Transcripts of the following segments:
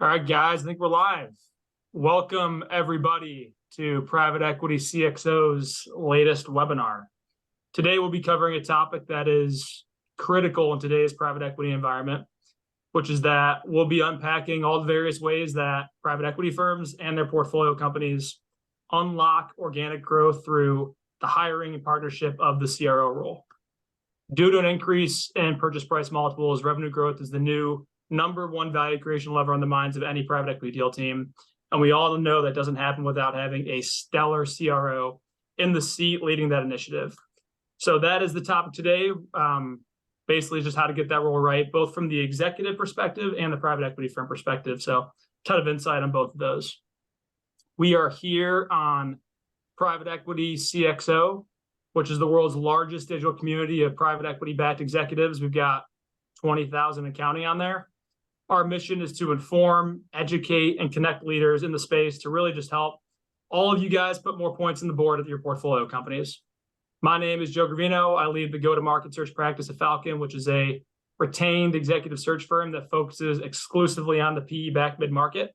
All right, guys, I think we're live. Welcome, everybody, to Private Equity CXO's latest webinar. Today, we'll be covering a topic that is critical in today's private equity environment, which is that we'll be unpacking all the various ways that private equity firms and their portfolio companies unlock organic growth through the hiring and partnership of the CRO role. Due to an increase in purchase price multiples, revenue growth is the new number one value creation lever on the minds of any private equity deal team. And we all know that doesn't happen without having a stellar CRO in the seat leading that initiative. So that is the topic today. Basically just how to get that role right, both from the executive perspective and the private equity firm perspective. So a ton of insight on both of those. We are here on Private Equity CXO, which is the world's largest digital community of private equity-backed executives. We've got 20,000 and counting on there. Our mission is to inform, educate, and connect leaders in the space to really just help all of you guys put more points on the board at your portfolio companies. My name is Joe Gravino. I lead the go-to-market search practice at Falcon, which is a retained executive search firm that focuses exclusively on the PE-backed mid-market,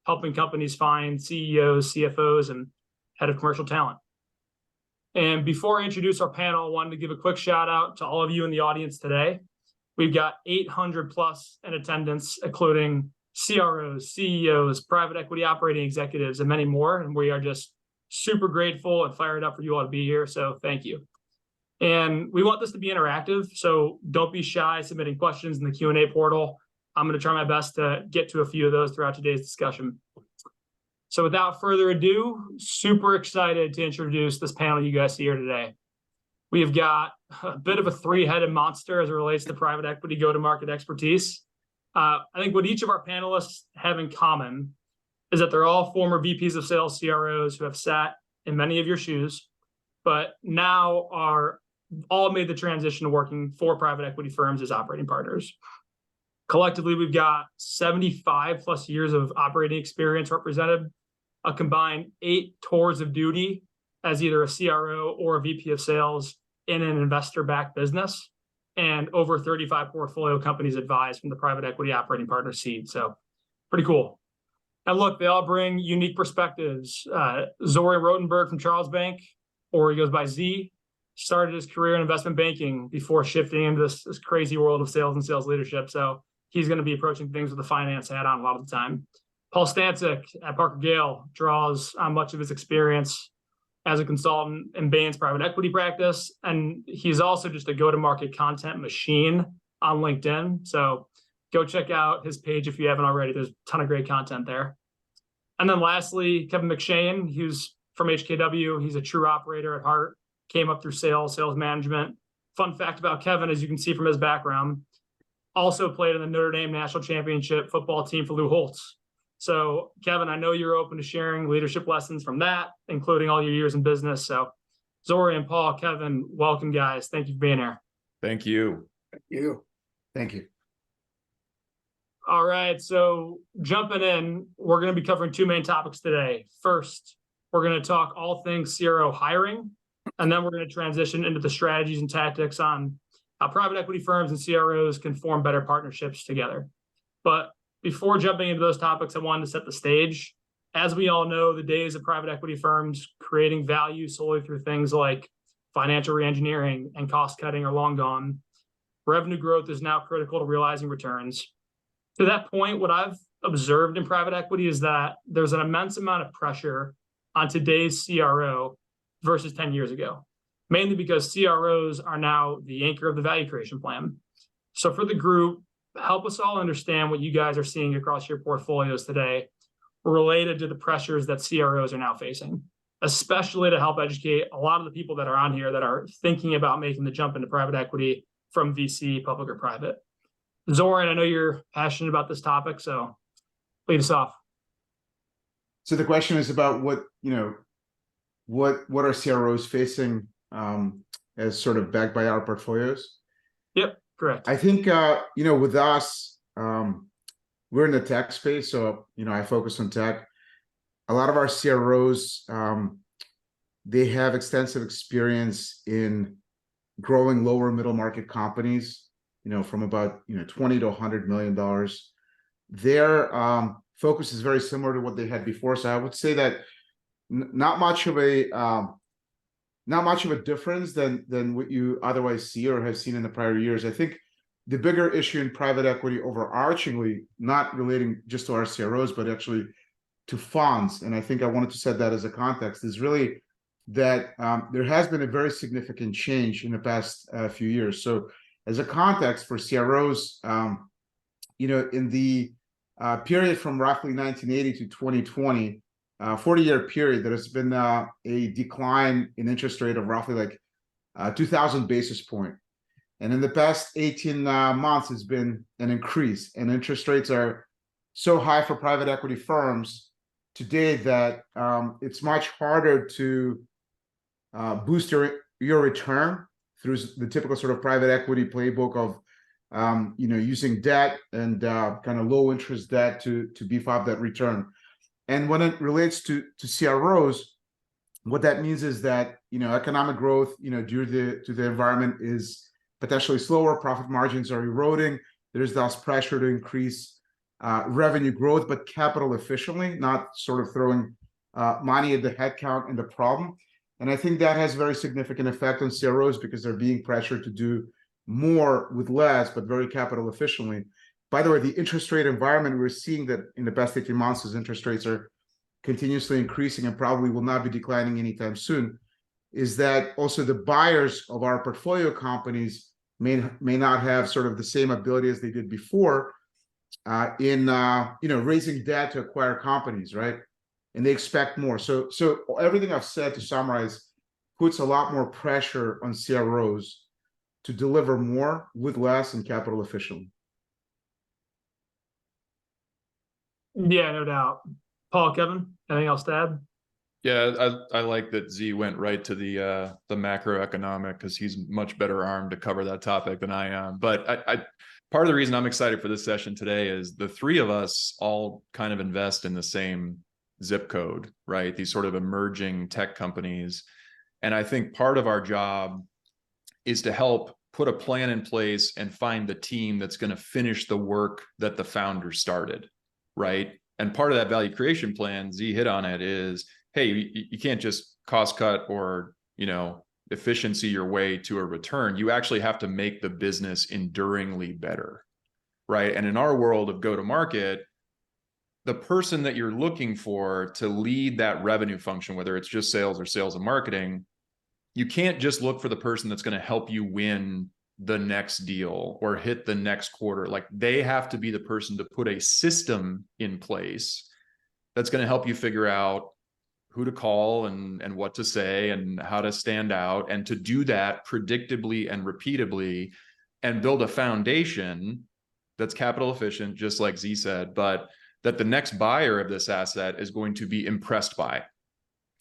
helping companies find CEOs, CFOs, and head of commercial talent. And before I introduce our panel, I wanted to give a quick shout out to all of you in the audience today. We've got 800 plus in attendance, including CROs, CEOs, private equity operating executives, and many more. And we are just super grateful and fired up for you all to be here. So thank you. And we want this to be interactive. So don't be shy submitting questions in the Q&A portal. I'm going to try my best to get to a few of those throughout today's discussion. So without further ado, super excited to introduce this panel you guys see here today. We have got a bit of a three-headed monster as it relates to private equity go-to-market expertise. I think what each of our panelists have in common is that they're all former VPs of sales CROs who have sat in many of your shoes, but now are all made the transition to working for private equity firms as operating partners. Collectively, we've got 75 plus years of operating experience represented, a combined 8 tours of duty as either a CRO or a VP of sales in an investor-backed business, and over 35 portfolio companies advised from the private equity operating partner seat. So pretty cool. And look, they all bring unique perspectives. Zori Rotenberg from Charles Bank, or he goes by Z, started his career in investment banking before shifting into this crazy world of sales and sales leadership. So he's going to be approaching things with a finance hat on a lot of the time. Paul Stancic at Parker Gale draws on much of his experience as a consultant in Bain's private equity practice. And he's also just a go-to-market content machine on LinkedIn. So go check out his page if you haven't already. There's a ton of great content there. And then lastly, Kevin McShane, who's from HKW. He's a true operator at heart, came up through sales management. Fun fact about Kevin, as you can see from his background, also played in the Notre Dame National Championship football team for Lou Holtz. So, Kevin, I know you're open to sharing leadership lessons from that, including all your years in business. So, Zori and Paul, Kevin, welcome, guys. Thank you for being here. Thank you. Thank you. Thank you. All right. So, jumping in, we're going to be covering 2 main topics today. First, we're going to talk all things CRO hiring, and then we're going to transition into the strategies and tactics on how private equity firms and CROs can form better partnerships together. But before jumping into those topics, I wanted to set the stage. As we all know, the days of private equity firms creating value solely through things like financial reengineering and cost cutting are long gone. Revenue growth is now critical to realizing returns. To that point, what I've observed in private equity is that there's an immense amount of pressure on today's CRO versus 10 years ago, mainly because CROs are now the anchor of the value creation plan. So for the group, help us all understand what you guys are seeing across your portfolios today related to the pressures that CROs are now facing, especially to help educate a lot of the people that are on here that are thinking about making the jump into private equity from VC, public or private. Zoran, I know you're passionate about this topic, so lead us off. So the question is about what are CROs facing as sort of backed by our portfolios? Yep. Correct. I think, with us, we're in the tech space. So, I focus on tech. A lot of our CROs, they have extensive experience in growing lower middle market companies, from about, $20 to $100 million. Their focus is very similar to what they had before. So I would say that not much of a difference than what you otherwise see or have seen in the prior years. I think the bigger issue in private equity overarchingly, not relating just to our CROs, but actually to funds, and I think I wanted to set that as a context, is really that there has been a very significant change in the past few years. So as a context for CROs, in the period from roughly 1980 to 2020, 40-year period, there has been a decline in interest rate of roughly like 2,000 basis point. And in the past 18 months, it's been an increase, and interest rates are so high for private equity firms today that it's much harder to boost your return through the typical sort of private equity playbook of using debt and kind of low interest debt to beef up that return. And when it relates to CROs, what that means is that economic growth due to the environment is potentially slower, profit margins are eroding, there's thus pressure to increase revenue growth, but capital efficiently, not sort of throwing money at the headcount and the problem. And I think that has a very significant effect on CROs because they're being pressured to do more with less, but very capital efficiently. By the way, the interest rate environment, we're seeing that in the past 18 months as interest rates are continuously increasing and probably will not be declining anytime soon, is that also the buyers of our portfolio companies may not have sort of the same ability as they did before in raising debt to acquire companies, right? And they expect more. So everything I've said to summarize puts a lot more pressure on CROs to deliver more with less and capital efficiently. Yeah, no doubt. Paul, Kevin, anything else to add? Yeah, I like that Z went right to the macroeconomic because he's much better armed to cover that topic than I am. But I part of the reason I'm excited for this session today is the three of us all kind of invest in the same zip code, right? These sort of emerging tech companies. And I think part of our job is to help put a plan in place and find the team that's going to finish the work that the founder started, right? And part of that value creation plan, Z hit on it, is, hey, you can't just cost cut or, efficiency your way to a return. You actually have to make the business enduringly better, right? And in our world of go-to-market, the person that you're looking for to lead that revenue function, whether it's just sales or sales and marketing, you can't just look for the person that's going to help you win the next deal or hit the next quarter. Like, they have to be the person to put a system in place that's going to help you figure out who to call and what to say and how to stand out, and to do that predictably and repeatably and build a foundation that's capital efficient, just like Z said, but that the next buyer of this asset is going to be impressed by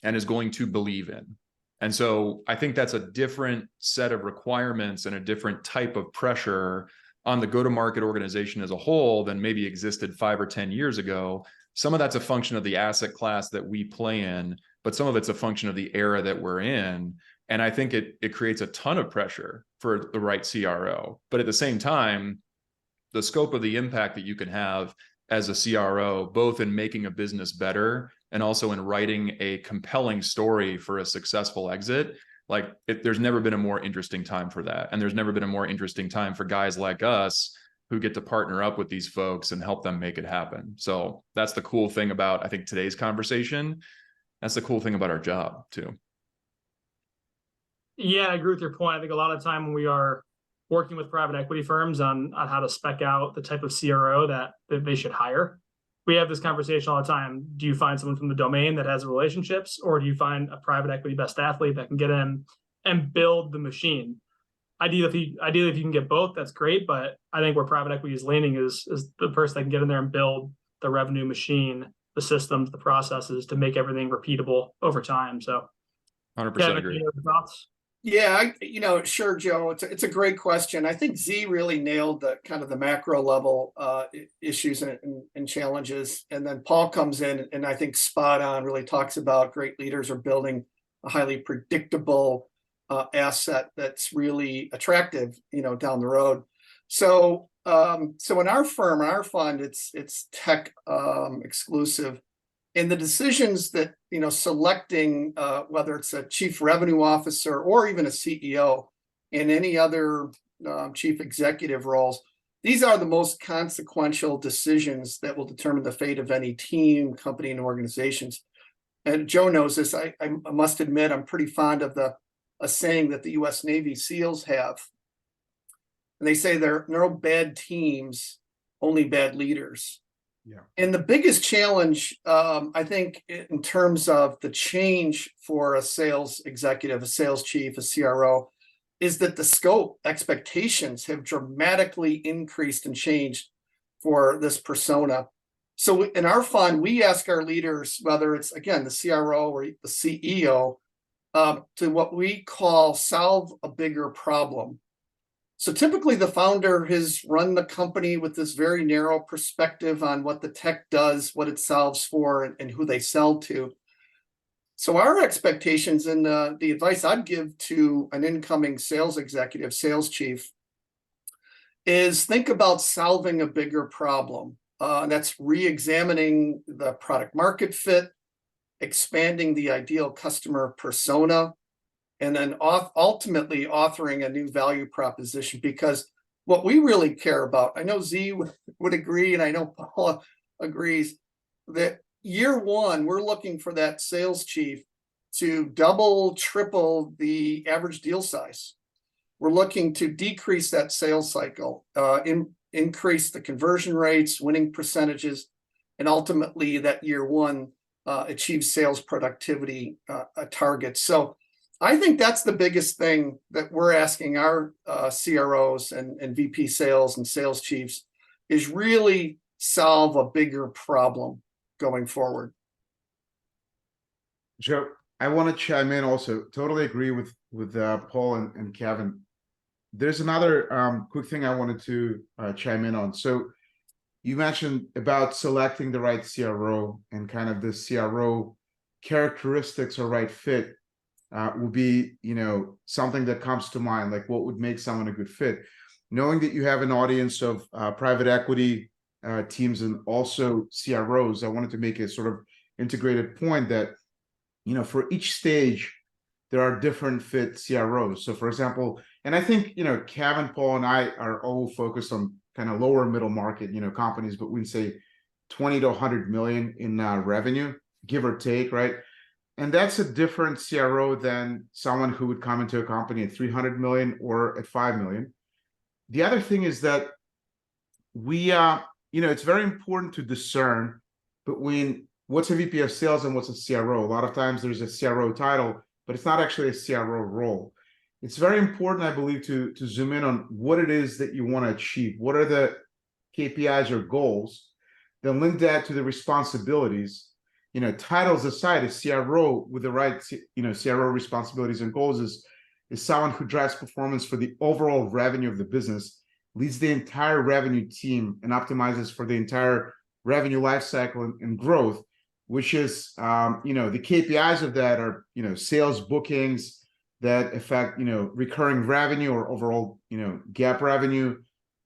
and is going to believe in. And so I think that's a different set of requirements and a different type of pressure on the go-to-market organization as a whole than maybe existed 5 or 10 years ago. Some of that's a function of the asset class that we play in, but some of it's a function of the era that we're in. And I think it creates a ton of pressure for the right CRO. But at the same time, the scope of the impact that you can have as a CRO, both in making a business better and also in writing a compelling story for a successful exit, there's never been a more interesting time for that. And there's never been a more interesting time for guys like us who get to partner up with these folks and help them make it happen. So that's the cool thing about, I think, today's conversation. That's the cool thing about our job too. Yeah, I agree with your point. I think a lot of time when we are working with private equity firms on how to spec out the type of CRO that they should hire, we have this conversation all the time. Do you find someone from the domain that has relationships, or do you find a private equity best athlete that can get in and build the machine? Ideally, if you can get both, that's great. But I think where private equity is leaning is the person that can get in there and build the revenue machine, the systems, the processes to make everything repeatable over time. So 100% Kevin, agree. any other thoughts? Yeah, sure, Joe. It's a great question. I think Z really nailed the kind of the macro level issues and challenges. And then Paul comes in and I think spot on, really talks about great leaders are building a highly predictable asset that's really attractive, down the road. So in our firm, our fund, it's tech exclusive. And the decisions that, selecting whether it's a chief revenue officer or even a CEO and any other chief executive roles, these are the most consequential decisions that will determine the fate of any team, company, and organizations. And Joe knows this. I must admit, I'm pretty fond of a saying that the U.S. Navy SEALs have. And they say there are no bad teams, only bad leaders. Yeah. And the biggest challenge, I think, in terms of the change for a sales executive, a sales chief, a CRO, is that the scope expectations have dramatically increased and changed for this persona. So in our fund, we ask our leaders, whether it's, again, the CRO or the CEO, to what we call solve a bigger problem. So typically the founder has run the company with this very narrow perspective on what the tech does, what it solves for, and who they sell to. So our expectations and the advice I'd give to an incoming sales executive, sales chief, is think about solving a bigger problem. That's re-examining the product market fit, expanding the ideal customer persona, and then ultimately authoring a new value proposition. Because what we really care about, I know Z would agree, and I know Paula agrees, that year one, we're looking for that sales chief to double, triple the average deal size. We're looking to decrease that sales cycle, increase the conversion rates, winning percentages, and ultimately that year one achieve sales productivity targets. So I think that's the biggest thing that we're asking our CROs and VP sales and sales chiefs is really solve a bigger problem going forward. Joe, I want to chime in also. Totally agree with Paul and Kevin. There's another quick thing I wanted to chime in on. So you mentioned about selecting the right CRO and kind of the CRO characteristics or right fit would be, something that comes to mind, like what would make someone a good fit. Knowing that you have an audience of private equity teams and also CROs, I wanted to make a sort of integrated point that, for each stage, there are different fit CROs. So for example, and I think, Kevin, Paul, and I are all focused on kind of lower middle market, companies, but we'd say 20 to 100 million in revenue, give or take, right? And that's a different CRO than someone who would come into a company at 300 million or at 5 million. The other thing is that we, it's very important to discern between what's a VP of sales and what's a CRO. A lot of times there's a CRO title, but it's not actually a CRO role. It's very important, I believe, to zoom in on what it is that you want to achieve. What are the KPIs or goals? Then link that to the responsibilities. Titles aside, a CRO with the right, CRO responsibilities and goals is someone who drives performance for the overall revenue of the business, leads the entire revenue team, and optimizes for the entire revenue lifecycle and growth, which is, the KPIs of that are, sales bookings that affect, recurring revenue or overall, GAAP revenue,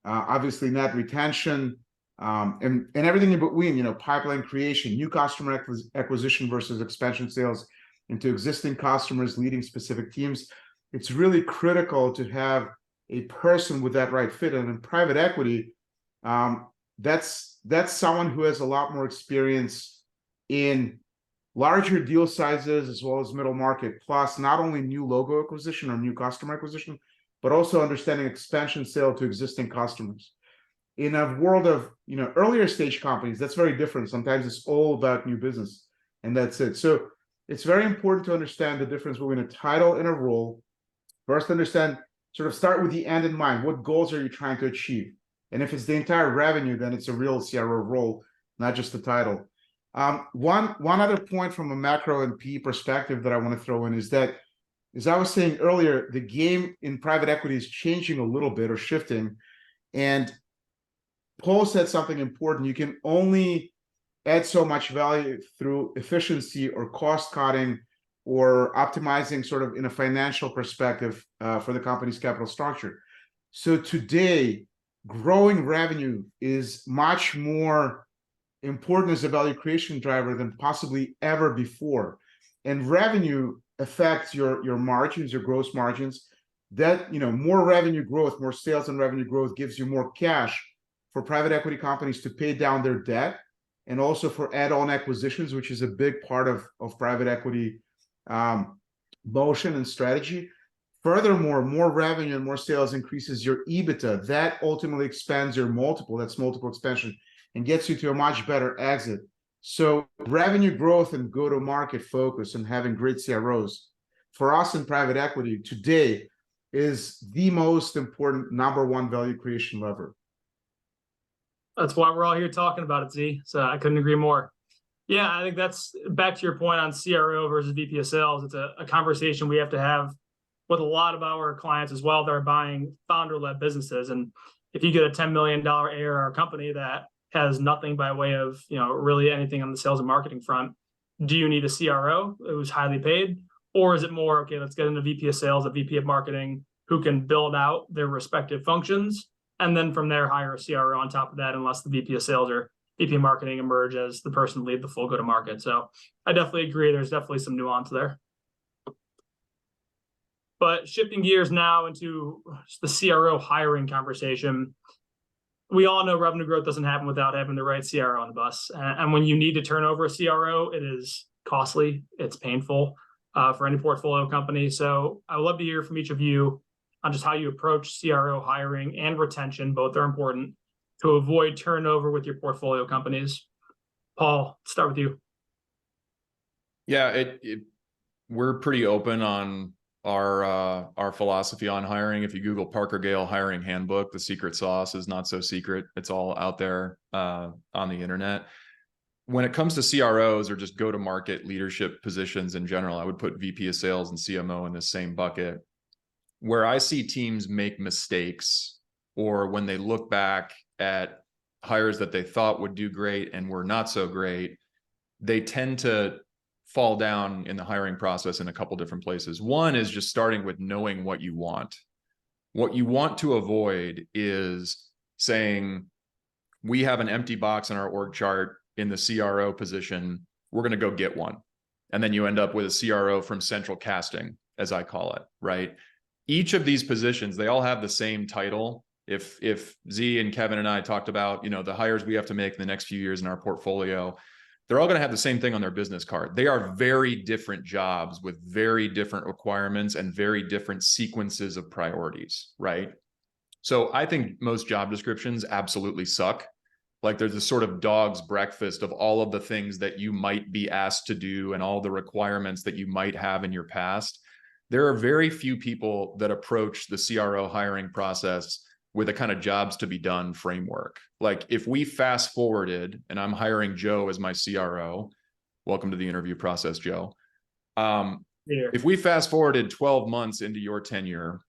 obviously net retention, and everything in between, pipeline creation, new customer acquisition versus expansion sales into existing customers, leading specific teams. It's really critical to have a person with that right fit. And in private equity, that's someone who has a lot more experience in larger deal sizes as well as middle market, plus not only new logo acquisition or new customer acquisition, but also understanding expansion sale to existing customers. In a world of earlier stage companies, that's very different. Sometimes it's all about new business, and that's it. So it's very important to understand the difference between a title and a role. First, understand, sort of start with the end in mind. What goals are you trying to achieve? And if it's the entire revenue, then it's a real CRO role, not just the title. One other point from a macro and PE perspective that I want to throw in is that, as I was saying earlier, the game in private equity is changing a little bit or shifting. And Paul said something important. You can only add so much value through efficiency or cost cutting or optimizing sort of in a financial perspective for the company's capital structure. So today, growing revenue is much more important as a value creation driver than possibly ever before. And revenue affects your margins, your gross margins. That, more revenue growth, more sales and revenue growth gives you more cash for private equity companies to pay down their debt, and also for add-on acquisitions, which is a big part of private equity motion and strategy. Furthermore, more revenue and more sales increases your EBITDA. That ultimately expands your multiple. That's multiple expansion, and gets you to a much better exit. So revenue growth and go-to-market focus and having great CROs for us in private equity today is the most important number one value creation lever. That's why we're all here talking about it, Z. So I couldn't agree more. Yeah, I think that's back to your point on CRO versus VP of sales. It's a conversation we have to have with a lot of our clients as well that are buying founder-led businesses. And if you get a $10 million ARR company that has nothing by way of, really anything on the sales and marketing front, do you need a CRO who's highly paid? Or is it more, okay, let's get into VP of sales, a VP of marketing who can build out their respective functions, and then from there hire a CRO on top of that, unless the VP of sales or VP of marketing emerge as the person to lead the full go-to-market. So I definitely agree. There's definitely some nuance there. But shifting gears now into the CRO hiring conversation, we all know revenue growth doesn't happen without having the right CRO on the bus. And when you need to turn over a CRO, it is costly, it's painful for any portfolio company. So I would love to hear from each of you on just how you approach CRO hiring and retention. Both are important to avoid turnover with your portfolio companies. Paul, start with you. Yeah, we're pretty open on our philosophy on hiring. If you Google Parker Gale hiring handbook, the secret sauce is not so secret. It's all out there on the internet. When it comes to CROs or just go-to-market leadership positions in general, I would put VP of sales and CMO in the same bucket. Where I see teams make mistakes, or when they look back at hires that they thought would do great and were not so great, they tend to fall down in the hiring process in a couple different places. One is just starting with knowing what you want. What you want to avoid is saying, we have an empty box in our org chart in the CRO position, we're going to go get one. And then you end up with a CRO from central casting, as I call it, right? Each of these positions, they all have the same title. If Z and Kevin and I talked about, the hires we have to make in the next few years in our portfolio, they're all going to have the same thing on their business card. They are very different jobs with very different requirements and very different sequences of priorities, right? So I think most job descriptions absolutely suck. Like there's this sort of dog's breakfast of all of the things that you might be asked to do and all the requirements that you might have in your past. There are very few people that approach the CRO hiring process with a kind of jobs to be done framework. Like if we fast forwarded and I'm hiring Joe as my CRO, welcome to the interview process, Joe. If we fast forwarded 12 months into your tenure,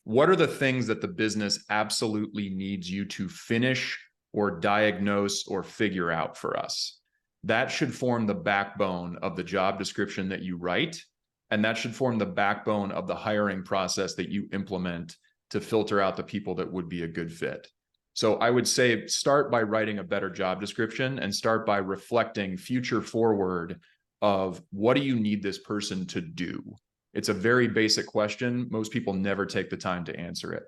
what are the things that the business absolutely needs you to finish or diagnose or figure out for us? That should form the backbone of the job description that you write. And that should form the backbone of the hiring process that you implement to filter out the people that would be a good fit. So I would say start by writing a better job description and start by reflecting future forward of what do you need this person to do? It's a very basic question. Most people never take the time to answer it.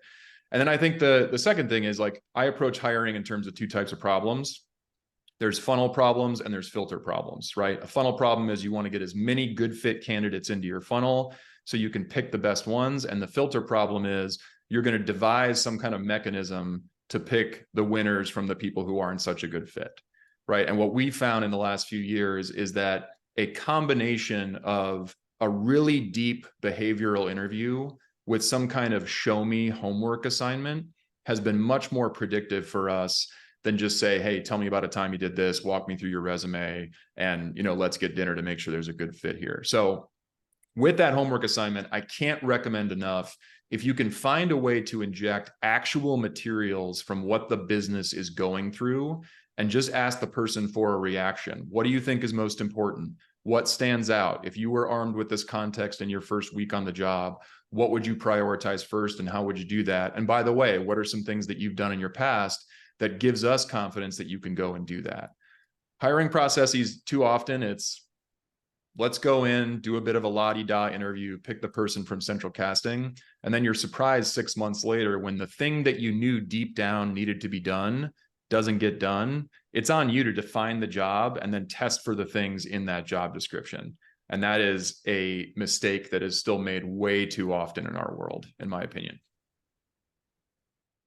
And then I think the second thing is, like, I approach hiring in terms of two types of problems. There's funnel problems and there's filter problems, right? A funnel problem is you want to get as many good fit candidates into your funnel so you can pick the best ones. And the filter problem is you're going to devise some kind of mechanism to pick the winners from the people who aren't such a good fit, right? And what we found in the last few years is that a combination of a really deep behavioral interview with some kind of show me homework assignment has been much more predictive for us than just say, hey, tell me about a time you did this, walk me through your resume, and let's get dinner to make sure there's a good fit here. So with that homework assignment, I can't recommend enough, if you can find a way to inject actual materials from what the business is going through and just ask the person for a reaction. What do you think is most important? What stands out? If you were armed with this context in your first week on the job, what would you prioritize first and how would you do that? And by the way, what are some things that you've done in your past that gives us confidence that you can go and do that? Hiring processes, too often it's, let's go in, do a bit of a la-di-da interview, pick the person from central casting, and then you're surprised 6 months later when the thing that you knew deep down needed to be done doesn't get done. It's on you to define the job and then test for the things in that job description. And that is a mistake that is still made way too often in our world, in my opinion.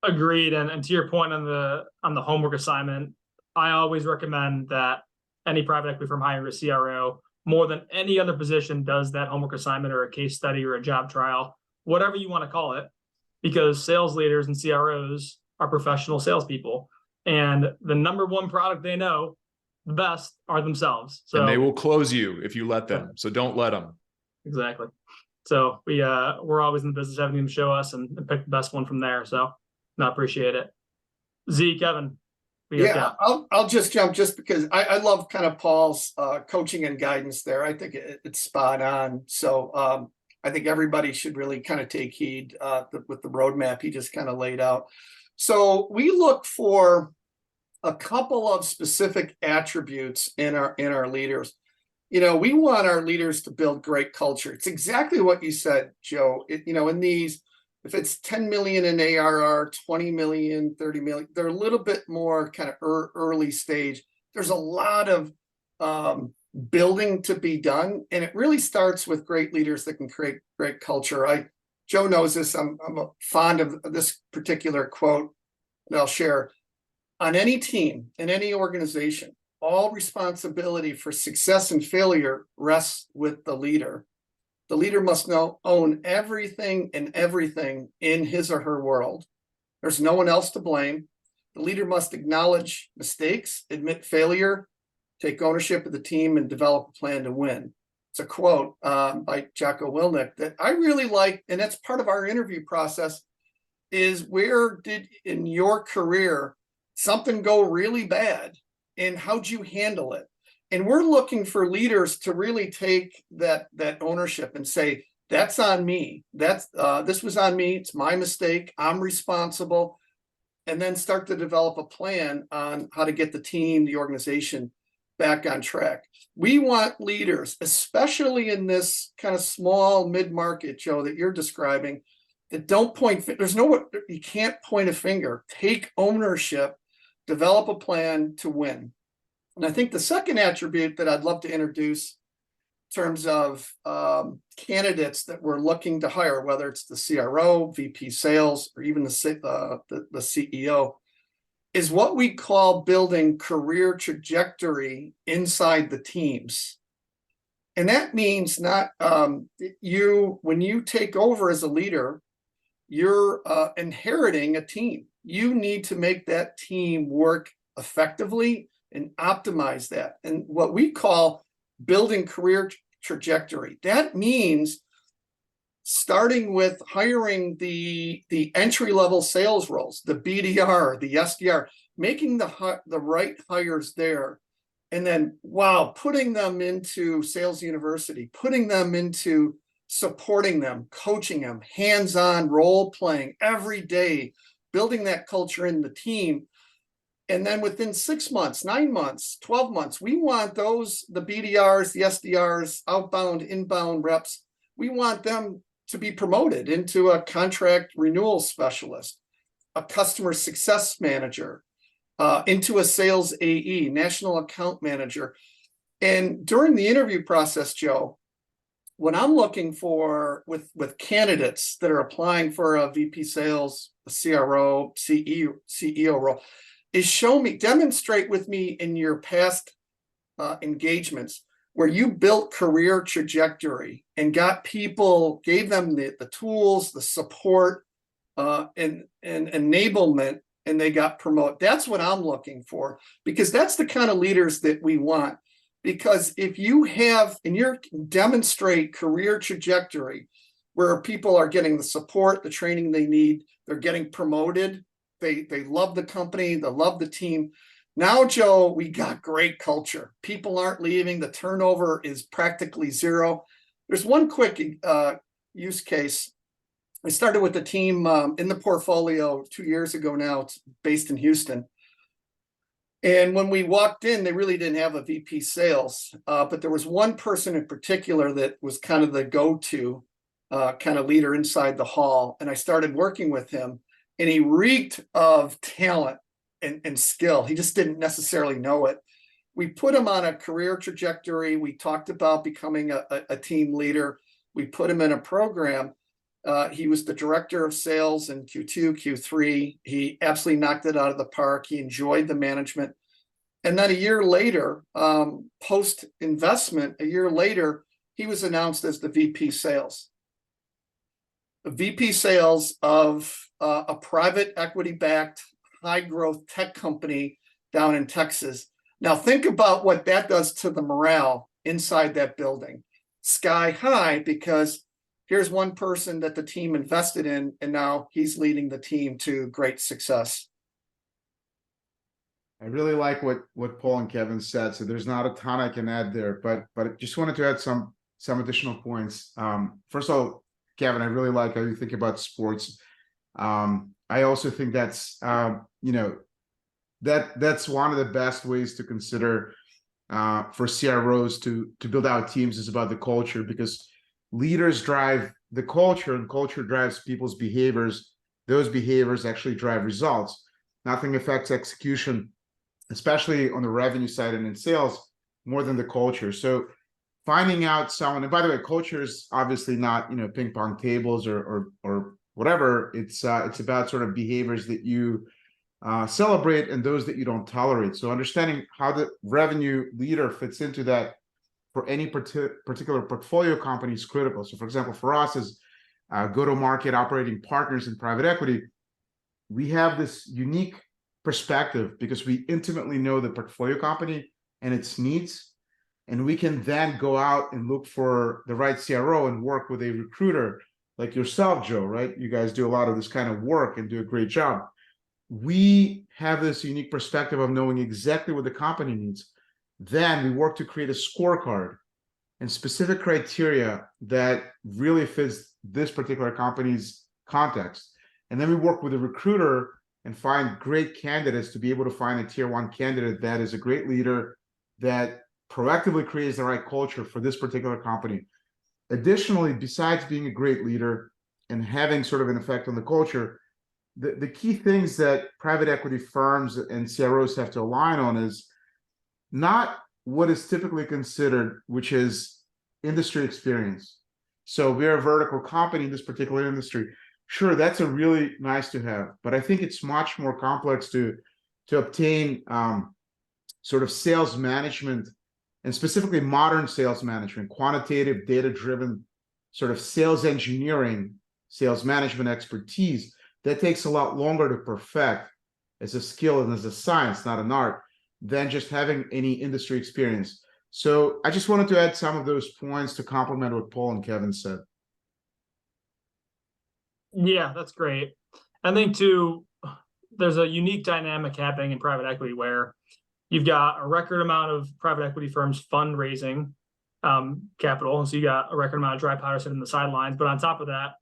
Agreed. And to your point on the homework assignment, I always recommend that any private equity firm hiring a CRO, more than any other position, does that homework assignment or a case study or a job trial, whatever you want to call it, because sales leaders and CROs are professional salespeople. And the number one product they know the best are themselves. So, and they will close you if you let them. So don't let them. Exactly. So we're always in the business of having them show us and pick the best one from there. So I appreciate it. Z, Kevin. Yeah, I'll just jump just because I love kind of Paul's coaching and guidance there. I think it's spot on. So I think everybody should really kind of take heed with the roadmap he just kind of laid out. So we look for a couple of specific attributes in our leaders. We want our leaders to build great culture. It's exactly what you said, Joe. In these, if it's 10 million in ARR, 20 million, 30 million, they're a little bit more kind of early stage. There's a lot of building to be done. And it really starts with great leaders that can create great culture. Joe knows this. I'm fond of this particular quote that I'll share. On any team, in any organization, all responsibility for success and failure rests with the leader. The leader must own everything and everything in his or her world. There's no one else to blame. The leader must acknowledge mistakes, admit failure, take ownership of the team, and develop a plan to win. It's a quote by Jocko Willink that I really like, and that's part of our interview process, is where did in your career something go really bad and how'd you handle it? And we're looking for leaders to really take that ownership and say, that's on me. This was on me. It's my mistake. I'm responsible. And then start to develop a plan on how to get the team, the organization back on track. We want leaders, especially in this kind of small mid-market, Joe, that you're describing, that don't point. You can't point a finger. Take ownership, develop a plan to win. And I think the second attribute that I'd love to introduce in terms of candidates that we're looking to hire, whether it's the CRO, VP sales, or even the CEO, is what we call building career trajectory inside the teams. And that means not when you take over as a leader, you're inheriting a team. You need to make that team work effectively and optimize that. And what we call building career trajectory, that means starting with hiring the entry-level sales roles, the BDR, the SDR, making the right hires there. And then, putting them into sales university, putting them into supporting them, coaching them, hands-on role playing every day, building that culture in the team. And then within 6 months, 9 months, 12 months, we want the BDRs, the SDRs, outbound, inbound reps, we want them to be promoted into a contract renewal specialist, a customer success manager, into a sales AE, national account manager. And during the interview process, Joe, what I'm looking for with candidates that are applying for a VP sales, a CRO, CEO role, is demonstrate with me in your past engagements where you built career trajectory and gave them the tools, the support, and enablement, and they got promoted. That's what I'm looking for, because that's the kind of leaders that we want. Because if you have, and you demonstrate career trajectory where people are getting the support, the training they need, they're getting promoted, they love the company, they love the team. Now, Joe, we got great culture. People aren't leaving. The turnover is practically zero. There's one quick use case I started with a team in the portfolio 2 years ago now. It's based in Houston. And when we walked in, they really didn't have a VP sales, but there was one person in particular that was kind of the go-to kind of leader inside the hall. And I started working with him, and he reeked of talent and skill. He just didn't necessarily know it. We put him on a career trajectory. We talked about becoming a team leader. We put him in a program. He was the director of sales in Q2, Q3. He absolutely knocked it out of the park. He enjoyed the management. And then a year later, post-investment, a year later, he was announced as the VP sales. The VP sales of a private equity-backed high-growth tech company down in Texas. Now think about what that does to the morale inside that building. Sky high, because here's one person that the team invested in, and now he's leading the team to great success. I really like what Paul and Kevin said. So there's not a ton I can add there, but I just wanted to add some additional points. First of all, Kevin, I really like how you think about sports. I also think that's that's one of the best ways to consider for CROs to build out teams is about the culture, because leaders drive the culture and culture drives people's behaviors. Those behaviors actually drive results. Nothing affects execution, especially on the revenue side and in sales, more than the culture. So finding out someone, and by the way, culture is obviously not, ping pong tables or whatever. It's about sort of behaviors that you celebrate and those that you don't tolerate. So understanding how the revenue leader fits into that for any particular portfolio company is critical. So for example, for us as go-to-market operating partners in private equity, we have this unique perspective because we intimately know the portfolio company and its needs. And we can then go out and look for the right CRO and work with a recruiter like yourself, Joe, right? You guys do a lot of this kind of work and do a great job. We have this unique perspective of knowing exactly what the company needs. Then we work to create a scorecard and specific criteria that really fits this particular company's context. And then we work with a recruiter and find great candidates to be able to find a tier one candidate that is a great leader that proactively creates the right culture for this particular company. Additionally, besides being a great leader and having sort of an effect on the culture, the key things that private equity firms and CROs have to align on is not what is typically considered, which is industry experience. So we're a vertical company in this particular industry. Sure, that's a really nice to have, but I think it's much more complex to obtain sort of sales management, and specifically modern sales management, quantitative, data-driven sort of sales engineering, sales management expertise. That takes a lot longer to perfect as a skill and as a science, not an art, than just having any industry experience. So I just wanted to add some of those points to complement what Paul and Kevin said. Yeah, that's great. I think too, there's a unique dynamic happening in private equity where you've got a record amount of private equity firms fundraising capital. And so you got a record amount of dry powder sitting on the sidelines. But on top of that,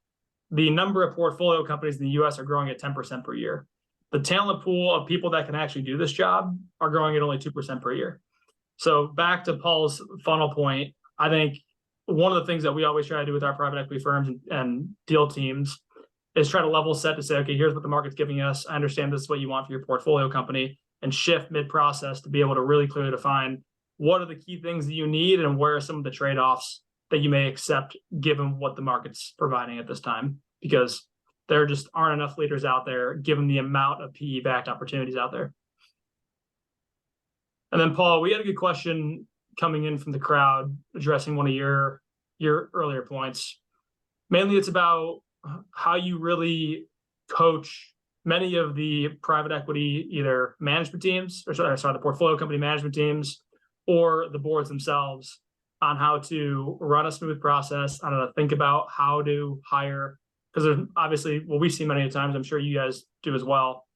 the number of portfolio companies in the US are growing at 10% per year. The talent pool of people that can actually do this job are growing at only 2% per year. So back to Paul's funnel point, I think one of the things that we always try to do with our private equity firms and deal teams is try to level set to say, okay, here's what the market's giving us. I understand this is what you want for your portfolio company, and shift mid-process to be able to really clearly define what are the key things that you need and where are some of the trade-offs that you may accept given what the market's providing at this time, because there just aren't enough leaders out there given the amount of PE-backed opportunities out there. And then Paul, we had a good question coming in from the crowd addressing one of your earlier points. Mainly it's about how you really coach many of the private equity, either management teams, or sorry, the portfolio company management teams, or the boards themselves on how to run a smooth process, on how to think about how to hire. Because there's obviously, what we see many times, I'm sure you guys do as well,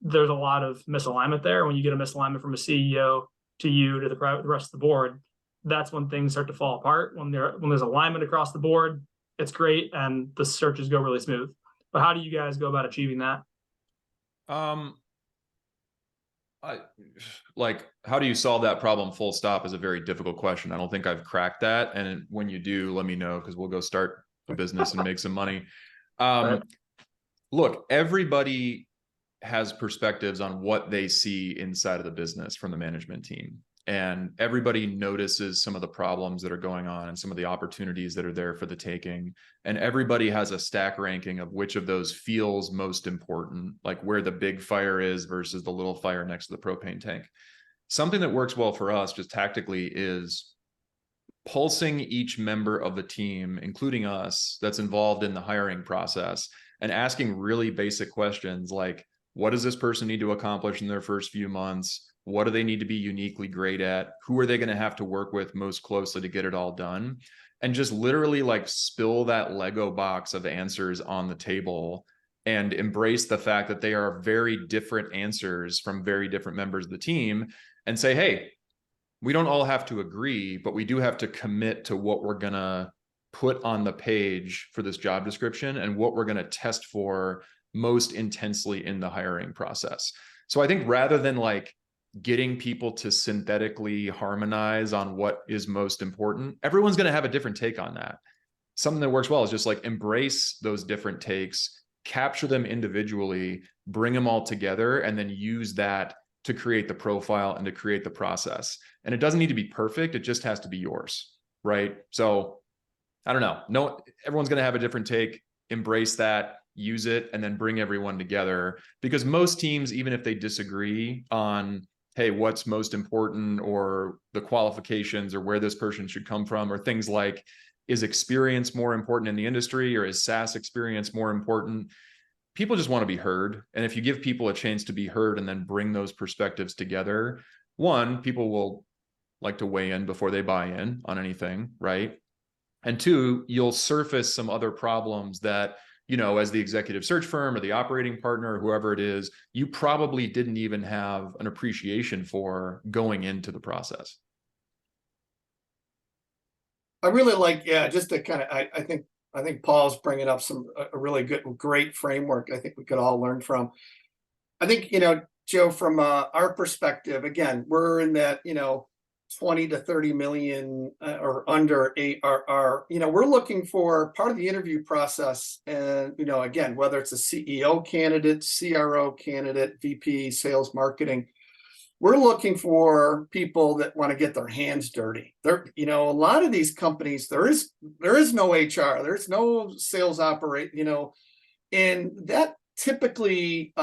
there's a lot of misalignment there. When you get a misalignment from a CEO to you to the rest of the board, that's when things start to fall apart. When there's alignment across the board, it's great and the searches go really smooth. But how do you guys go about achieving that? How do you solve that problem full stop is a very difficult question. I don't think I've cracked that. And when you do, let me know, because we'll go start a business and make some money. Right. Look, everybody has perspectives on what they see inside of the business from the management team. And everybody notices some of the problems that are going on and some of the opportunities that are there for the taking. And everybody has a stack ranking of which of those feels most important, like where the big fire is versus the little fire next to the propane tank. Something that works well for us just tactically is pulsing each member of the team, including us, that's involved in the hiring process, and asking really basic questions like, what does this person need to accomplish in their first few months? What do they need to be uniquely great at? Who are they going to have to work with most closely to get it all done? And just literally like spill that Lego box of answers on the table and embrace the fact that they are very different answers from very different members of the team, and say, hey, we don't all have to agree, but we do have to commit to what we're going to put on the page for this job description and what we're going to test for most intensely in the hiring process. So I think rather than like getting people to synthetically harmonize on what is most important, everyone's going to have a different take on that. Something that works well is just like embrace those different takes, capture them individually, bring them all together, and then use that to create the profile and to create the process. And it doesn't need to be perfect. It just has to be yours, right? So I don't know. No, everyone's going to have a different take. Embrace that, use it, and then bring everyone together. Because most teams, even if they disagree on, hey, what's most important, or the qualifications, or where this person should come from, or things like, is experience more important in the industry, or is SaaS experience more important? People just want to be heard. And if you give people a chance to be heard and then bring those perspectives together, one, people will like to weigh in before they buy in on anything, right? And two, you'll surface some other problems that, you know, as the executive search firm or the operating partner or whoever it is, you probably didn't even have an appreciation for going into the process. I really like, yeah, just to kind of, I think Paul's bringing up a really great framework I think we could all learn from. I think, Joe, from our perspective, again, we're in that, 20 to 30 million or under ARR. We're looking for part of the interview process. And, again, whether it's a CEO candidate, CRO candidate, VP, sales, marketing, we're looking for people that want to get their hands dirty. A lot of these companies, there is no HR, there's no sales and that typically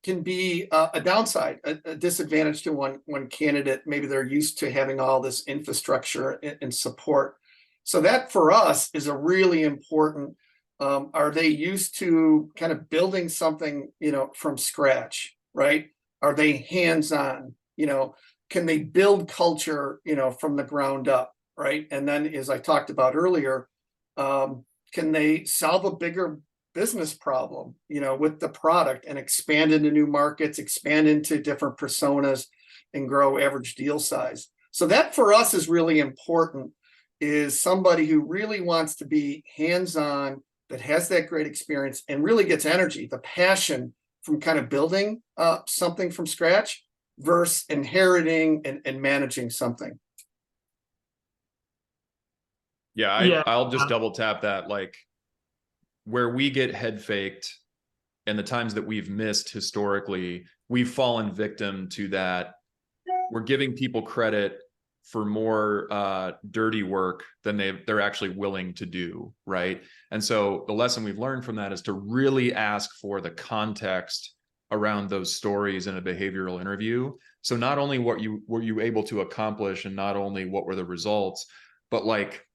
can be a downside, a disadvantage to one candidate. Maybe they're used to having all this infrastructure and support. So that for us is a really important. Are they used to kind of building something, from scratch, right? Are they hands-on? Can they build culture, from the ground up, right? And then, as I talked about earlier, can they solve a bigger business problem, with the product and expand into new markets, expand into different personas, and grow average deal size? So that for us is really important, is somebody who really wants to be hands-on, that has that great experience and really gets energy, the passion from kind of building something from scratch versus inheriting and managing something. Yeah, I'll just double tap that. Like, where we get head faked and the times that we've missed historically, we've fallen victim to that. We're giving people credit for more dirty work than they're actually willing to do, right? And so the lesson we've learned from that is to really ask for the context around those stories in a behavioral interview. So not only what were you able to accomplish, and not only what were the results, but like,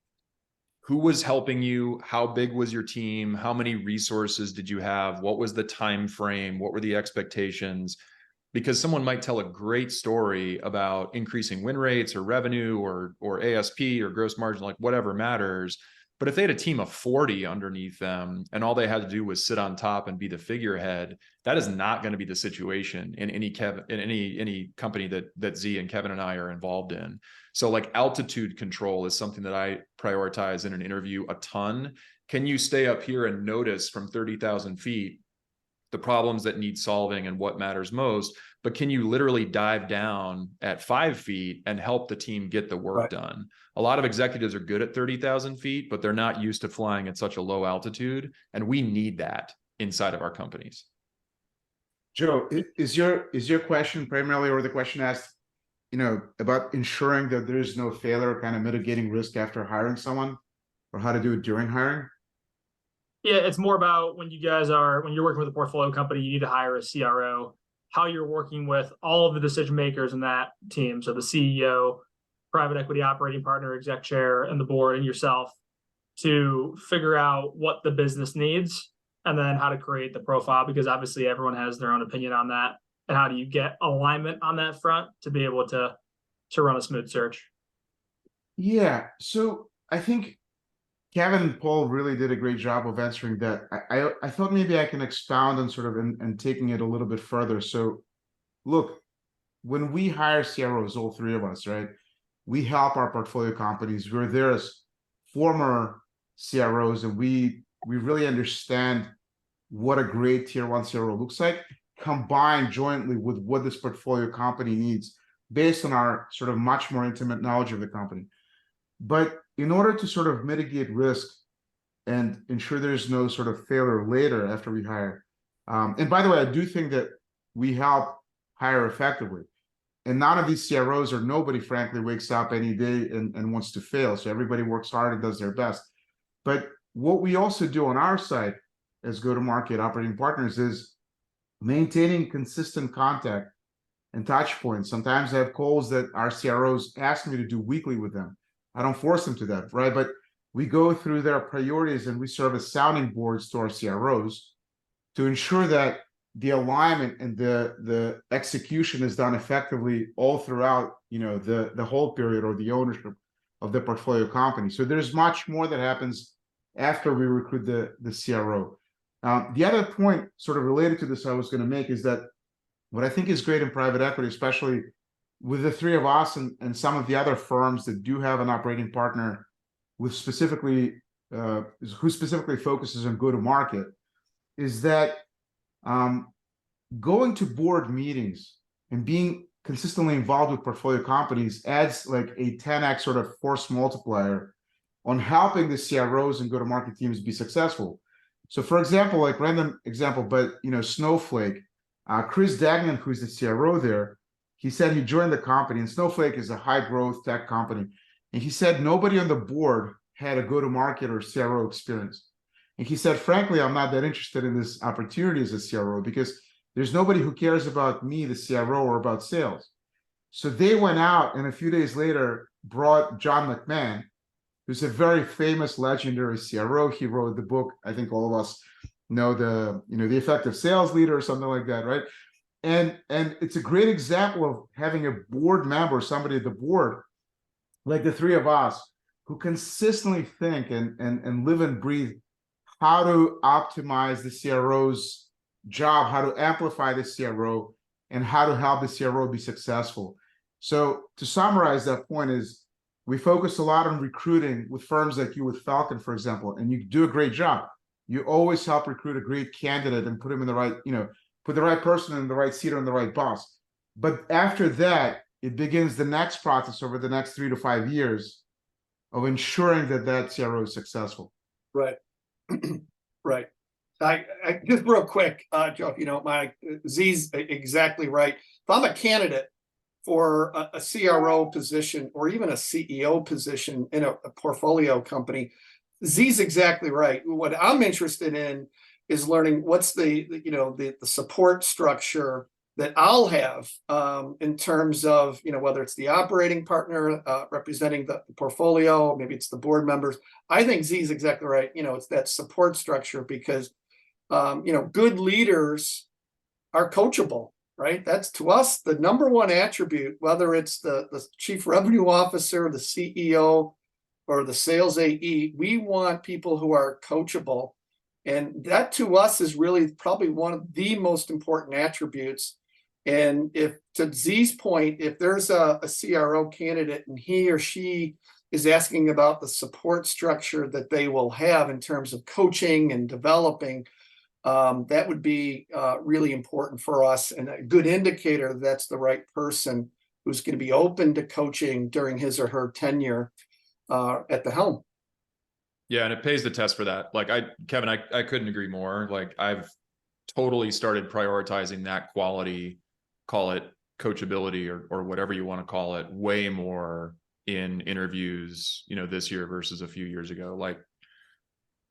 who was helping you? How big was your team? How many resources did you have? What was the time frame? What were the expectations? Because someone might tell a great story about increasing win rates or revenue or ASP or gross margin, like whatever matters. But if they had a team of 40 underneath them and all they had to do was sit on top and be the figurehead, that is not going to be the situation in any company that Z and Kevin and I are involved in. So like altitude control is something that I prioritize in an interview a ton. Can you stay up here and notice from 30,000 feet the problems that need solving and what matters most? But can you literally dive down at 5 feet and help the team get the work done? A lot of executives are good at 30,000 feet, but they're not used to flying at such a low altitude. And we need that inside of our companies. Joe, is your question primarily, or the question asked, about ensuring that there is no failure, kind of mitigating risk after hiring someone, or how to do it during hiring? Yeah, it's more about when you're working with a portfolio company, you need to hire a CRO, how you're working with all of the decision makers in that team. So the CEO, private equity operating partner, exec chair, and the board and yourself to figure out what the business needs and then how to create the profile, because obviously everyone has their own opinion on that. And how do you get alignment on that front to be able to run a smooth search? Yeah, so I think Kevin and Paul really did a great job of answering that. I thought maybe I can expound on sort of and taking it a little bit further. So look, when we hire CROs, all three of us, right, we help our portfolio companies. We're there as former CROs, and we really understand what a great tier one CRO looks like, combined jointly with what this portfolio company needs based on our sort of much more intimate knowledge of the company. But in order to sort of mitigate risk and ensure there's no sort of failure later after we hire, and by the way, I do think that we help hire effectively. And none of these CROs, or nobody, frankly, wakes up any day and wants to fail. So everybody works hard and does their best. But what we also do on our side as go-to-market operating partners is maintaining consistent contact and touch points. Sometimes I have calls that our CROs ask me to do weekly with them. I don't force them to that, right? But we go through their priorities and we serve as sounding boards to our CROs to ensure that the alignment and the execution is done effectively all throughout, the whole period or the ownership of the portfolio company. So there's much more that happens after we recruit the CRO. The other point sort of related to this I was going to make is that what I think is great in private equity, especially with the three of us and some of the other firms that do have an operating partner with who specifically focuses on go-to-market, is that going to board meetings and being consistently involved with portfolio companies adds like a 10x sort of force multiplier on helping the CROs and go-to-market teams be successful. So for example, like random example, but Snowflake, Chris Dagnan, who's the CRO there, he said he joined the company, and Snowflake is a high growth tech company. And he said nobody on the board had a go-to-market or CRO experience. And he said, frankly, I'm not that interested in this opportunity as a CRO because there's nobody who cares about me, the CRO, or about sales. So they went out and a few days later brought John McMahon, who's a very famous, legendary CRO. He wrote the book, I think all of us know, the Effective Sales Leader or something like that, right? And it's a great example of having a board member, somebody at the board, like the three of us, who consistently think and live and breathe how to optimize the CRO's job, how to amplify the CRO, and how to help the CRO be successful. So to summarize that point is, we focus a lot on recruiting with firms like you with Falcon, for example, and you do a great job. You always help recruit a great candidate and put him in the right, put the right person in the right seat on the right boss. But after that, it begins the next process over the next 3 to 5 years of ensuring that CRO is successful. Right. Right. I just real quick, Joe, if you don't mind, Z's exactly right. If I'm a candidate for a CRO position or even a CEO position in a portfolio company, Z's exactly right. What I'm interested in is learning what's the support structure that I'll have in terms of, whether it's the operating partner representing the portfolio, maybe it's the board members. I think Z's exactly right. It's that support structure because, good leaders are coachable, right? That's, to us, the number one attribute, whether it's the chief revenue officer, the CEO, or the sales AE, we want people who are coachable. And that to us is really probably one of the most important attributes. And if, to Z's point, if there's a CRO candidate and he or she is asking about the support structure that they will have in terms of coaching and developing, that would be really important for us, and a good indicator that's the right person who's going to be open to coaching during his or her tenure at the helm. Yeah, and it pays the test for that. Like Kevin, I couldn't agree more. Like I've totally started prioritizing that quality, call it coachability or whatever you want to call it, way more in interviews, this year versus a few years ago. Like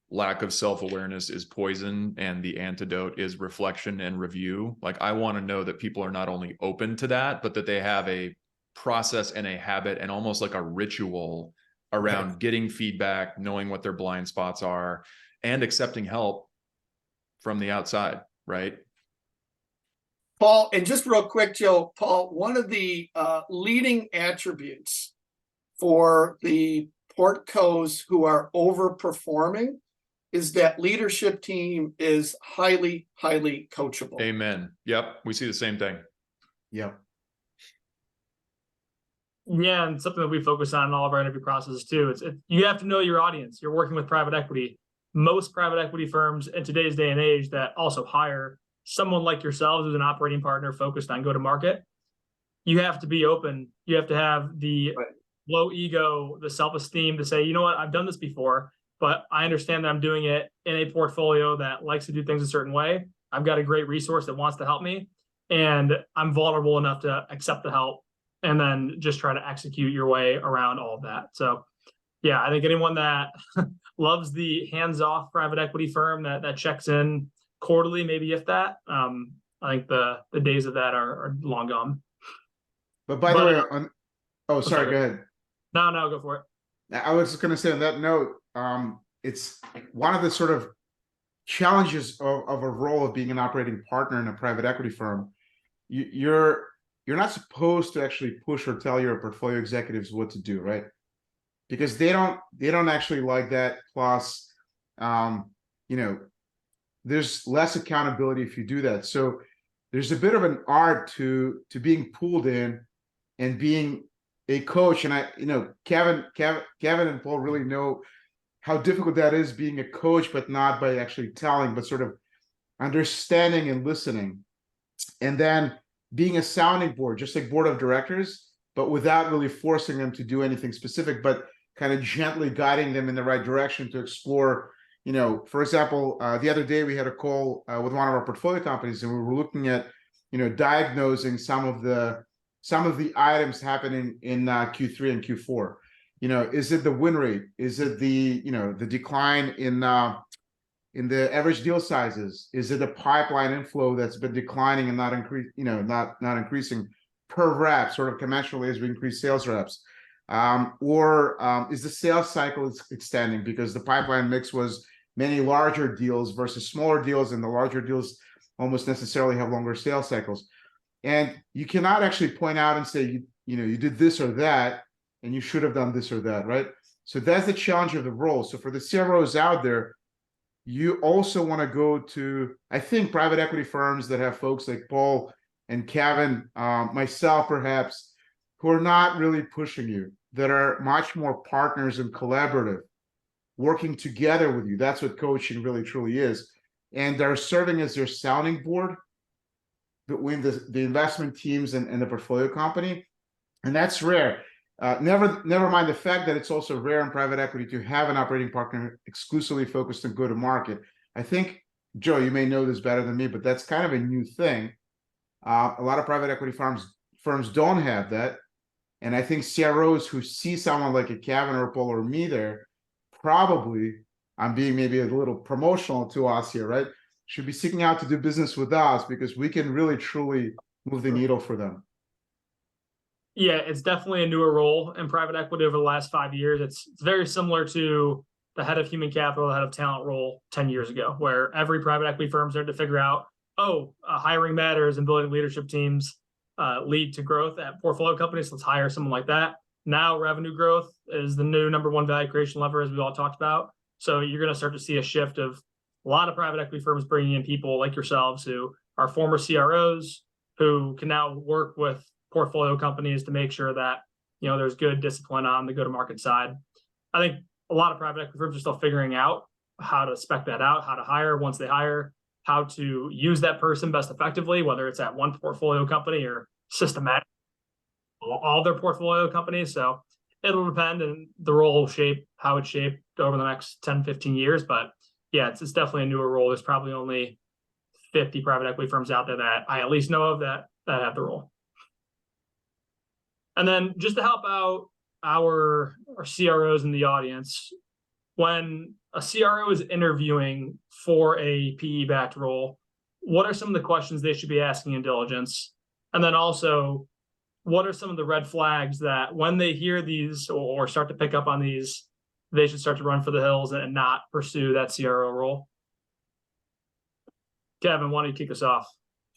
lack of self-awareness is poison, and the antidote is reflection and review. Like I want to know that people are not only open to that, but that they have a process and a habit and almost like a ritual around getting feedback, knowing what their blind spots are, and accepting help from the outside, right? Paul, and just real quick, Joe, Paul, one of the leading attributes for the portcos who are overperforming is that leadership team is highly, highly coachable. Amen. Yep. We see the same thing. Yep. Yeah, and something that we focus on in all of our interview processes too. You have to know your audience. You're working with private equity. Most private equity firms in today's day and age that also hire someone like yourselves who's an operating partner focused on go-to-market, you have to be open. You have to have the low ego, the self-esteem to say, you know what, I've done this before, but I understand that I'm doing it in a portfolio that likes to do things a certain way. I've got a great resource that wants to help me, and I'm vulnerable enough to accept the help and then just try to execute your way around all of that. So yeah, I think anyone that loves the hands-off private equity firm that checks in quarterly, maybe if that, I think the days of that are long gone. But by the way, sorry, go ahead. No, go for it. I was just going to say on that note, it's one of the sort of challenges of a role of being an operating partner in a private equity firm. You're not supposed to actually push or tell your portfolio executives what to do, right? Because they don't actually like that. Plus, there's less accountability if you do that. So there's a bit of an art to being pulled in and being a coach. And Kevin and Paul really know how difficult that is, being a coach, but not by actually telling, but sort of understanding and listening. And then being a sounding board, just like board of directors, but without really forcing them to do anything specific, but kind of gently guiding them in the right direction to explore. For example, the other day we had a call with one of our portfolio companies, and we were looking at, diagnosing some of the items happening in Q3 and Q4. Is it the win rate? Is it the decline in the average deal sizes? Is it a pipeline inflow that's been declining and not increasing per rep, sort of commensurately as we increase sales reps? Or is the sales cycle extending because the pipeline mix was many larger deals versus smaller deals, and the larger deals almost necessarily have longer sales cycles? And you cannot actually point out and say, you did this or that, and you should have done this or that, right? So that's the challenge of the role. So for the CROs out there, you also want to go to, I think, private equity firms that have folks like Paul and Kevin, myself perhaps, who are not really pushing you, that are much more partners and collaborative, working together with you. That's what coaching really truly is. And they're serving as their sounding board between the investment teams and the portfolio company. And that's rare. Never mind the fact that it's also rare in private equity to have an operating partner exclusively focused on go-to-market. I think, Joe, you may know this better than me, but that's kind of a new thing. A lot of private equity firms don't have that. And I think CROs who see someone like a Kevin or Paul or me there, probably, I'm being maybe a little promotional to us here, right? Should be seeking out to do business with us because we can really, truly move the needle for them. Yeah, it's definitely a newer role in private equity over the last 5 years. It's very similar to the head of human capital, the head of talent role 10 years ago, where every private equity firm started to figure out, hiring matters and building leadership teams lead to growth at portfolio companies. Let's hire someone like that. Now revenue growth is the new number one value creation lever, as we all talked about. So you're going to start to see a shift of a lot of private equity firms bringing in people like yourselves who are former CROs who can now work with portfolio companies to make sure that, you know, there's good discipline on the go-to-market side. I think a lot of private equity firms are still figuring out how to spec that out, how to hire once they hire, how to use that person best effectively, whether it's at one portfolio company or systematic all their portfolio companies. So it'll depend, and the role will shape how it's shaped over the next 10, 15 years. But yeah, it's definitely a newer role. There's probably only 50 private equity firms out there that I at least know of that have the role. And then just to help out our CROs in the audience, when a CRO is interviewing for a PE-backed role, what are some of the questions they should be asking in diligence? And then also, what are some of the red flags that when they hear these or start to pick up on these, they should start to run for the hills and not pursue that CRO role? Kevin, why don't you kick us off?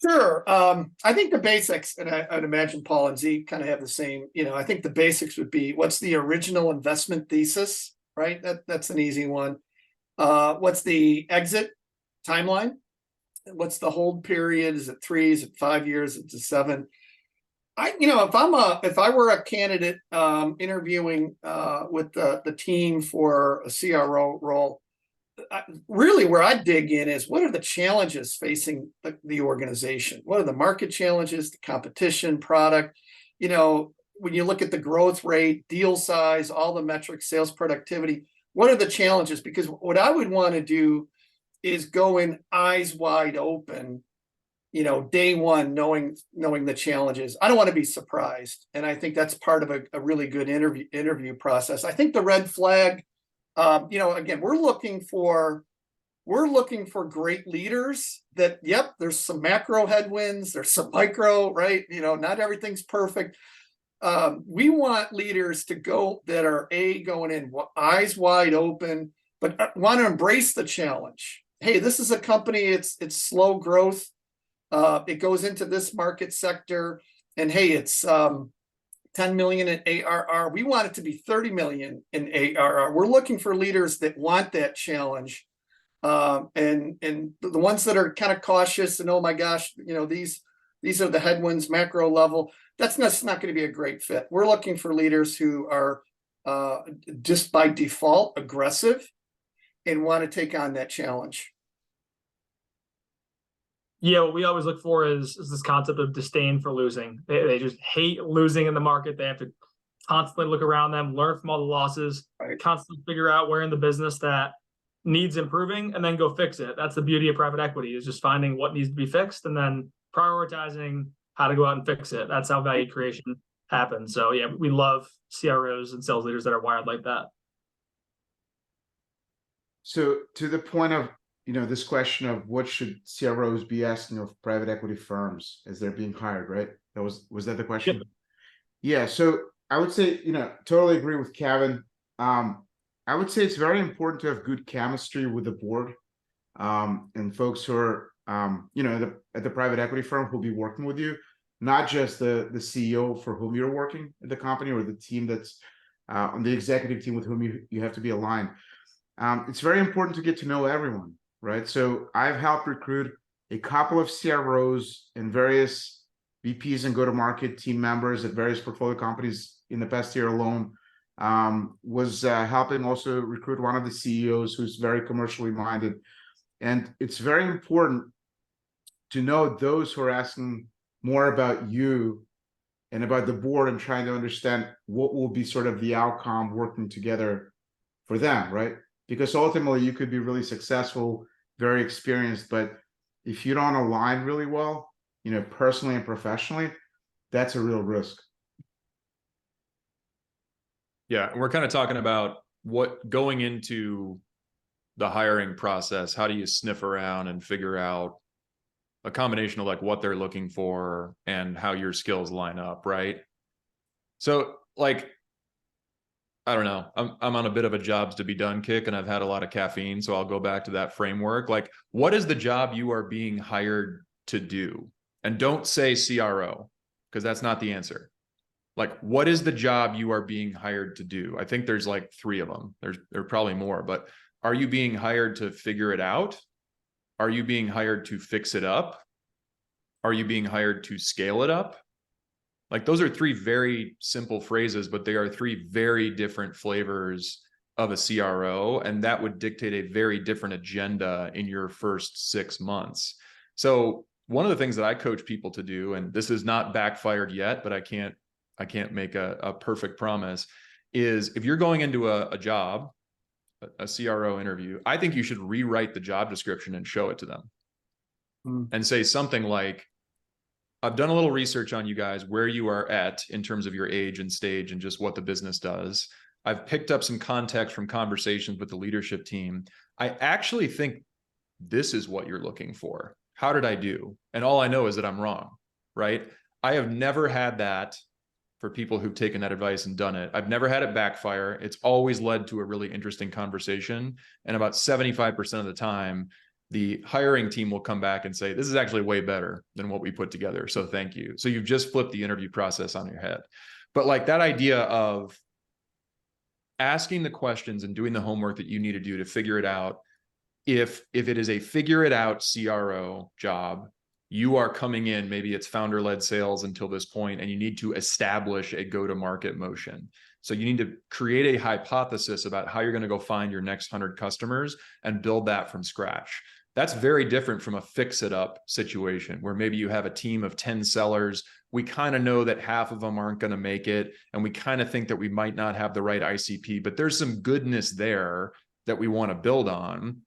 Sure. I think the basics, and I'd imagine Paul and Z kind of have the same, I think the basics would be, what's the original investment thesis, right? That's an easy one. What's the exit timeline? What's the hold period? Is it 3? Is it 5 years? Is it 7? If I were a candidate interviewing with the team for a CRO role, really where I dig in is, what are the challenges facing the organization? What are the market challenges, the competition, product? When you look at the growth rate, deal size, all the metrics, sales productivity, what are the challenges? Because what I would want to do is go in eyes wide open, day one, knowing the challenges. I don't want to be surprised. And I think that's part of a really good interview process. I think the red flag, again, we're looking for great leaders that, yep, there's some macro headwinds, there's some micro, right? Not everything's perfect. We want leaders to go that are going in eyes wide open, but want to embrace the challenge. Hey, this is a company, it's slow growth. It goes into this market sector, and hey, it's 10 million in ARR. We want it to be 30 million in ARR. We're looking for leaders that want that challenge, and the ones that are kind of cautious and, oh my gosh, these are the headwinds, macro level. That's not going to be a great fit. We're looking for leaders who are just by default aggressive and want to take on that challenge. Yeah, what we always look for is this concept of disdain for losing. They just hate losing in the market. They have to constantly look around them, learn from all the losses, right, constantly figure out where in the business that needs improving, and then go fix it. That's the beauty of private equity, is just finding what needs to be fixed and then prioritizing how to go out and fix it. That's how value creation happens. So yeah, we love CROs and sales leaders that are wired like that. So to the point of, this question of what should CROs be asking of private equity firms as they're being hired, right? Was that the question? Yep. Yeah. So I would say, totally agree with Kevin. I would say it's very important to have good chemistry with the board, and folks who are, at the private equity firm who'll be working with you, not just the CEO for whom you're working at the company, or the team that's on the executive team with whom you have to be aligned. It's very important to get to know everyone, right? So I've helped recruit a couple of CROs and various VPs and go-to-market team members at various portfolio companies in the past year alone. Was helping also recruit one of the CEOs who's very commercially minded. And it's very important to know those who are asking more about you and about the board and trying to understand what will be sort of the outcome working together for them, right? Because ultimately you could be really successful, very experienced, but if you don't align really well, personally and professionally, that's a real risk. Yeah, and we're kind of talking about what going into the hiring process, how do you sniff around and figure out a combination of like what they're looking for and how your skills line up, right? So like, I don't know, I'm on a bit of a jobs to be done kick, and I've had a lot of caffeine, so I'll go back to that framework. Like, what is the job you are being hired to do? And don't say CRO, because that's not the answer. Like, what is the job you are being hired to do? I think there's like 3 of them. There are probably more, but are you being hired to figure it out? Are you being hired to fix it up? Are you being hired to scale it up? Like, those are 3 very simple phrases, but they are 3 very different flavors of a CRO. And that would dictate a very different agenda in your first 6 months. So one of the things that I coach people to do, and this is not backfired yet, but I can't make a perfect promise, is if you're going into a job, a CRO interview, I think you should rewrite the job description and show it to them. And say something like, I've done a little research on you guys, where you are at in terms of your age and stage and just what the business does. I've picked up some context from conversations with the leadership team. I actually think this is what you're looking for. How did I do? And all I know is that I'm wrong, right? I have never had that. For people who've taken that advice and done it, I've never had it backfire. It's always led to a really interesting conversation. And about 75% of the time, the hiring team will come back and say, this is actually way better than what we put together. So thank you. So you've just flipped the interview process on your head. But like that idea of asking the questions and doing the homework that you need to do to figure it out. If it is a figure it out CRO job, you are coming in, maybe it's founder-led sales until this point, and you need to establish a go-to-market motion. So you need to create a hypothesis about how you're going to go find your next 100 customers and build that from scratch. That's very different from a fix-it-up situation where maybe you have a team of 10 sellers. We kind of know that half of them aren't going to make it, and we kind of think that we might not have the right ICP, but there's some goodness there that we want to build on,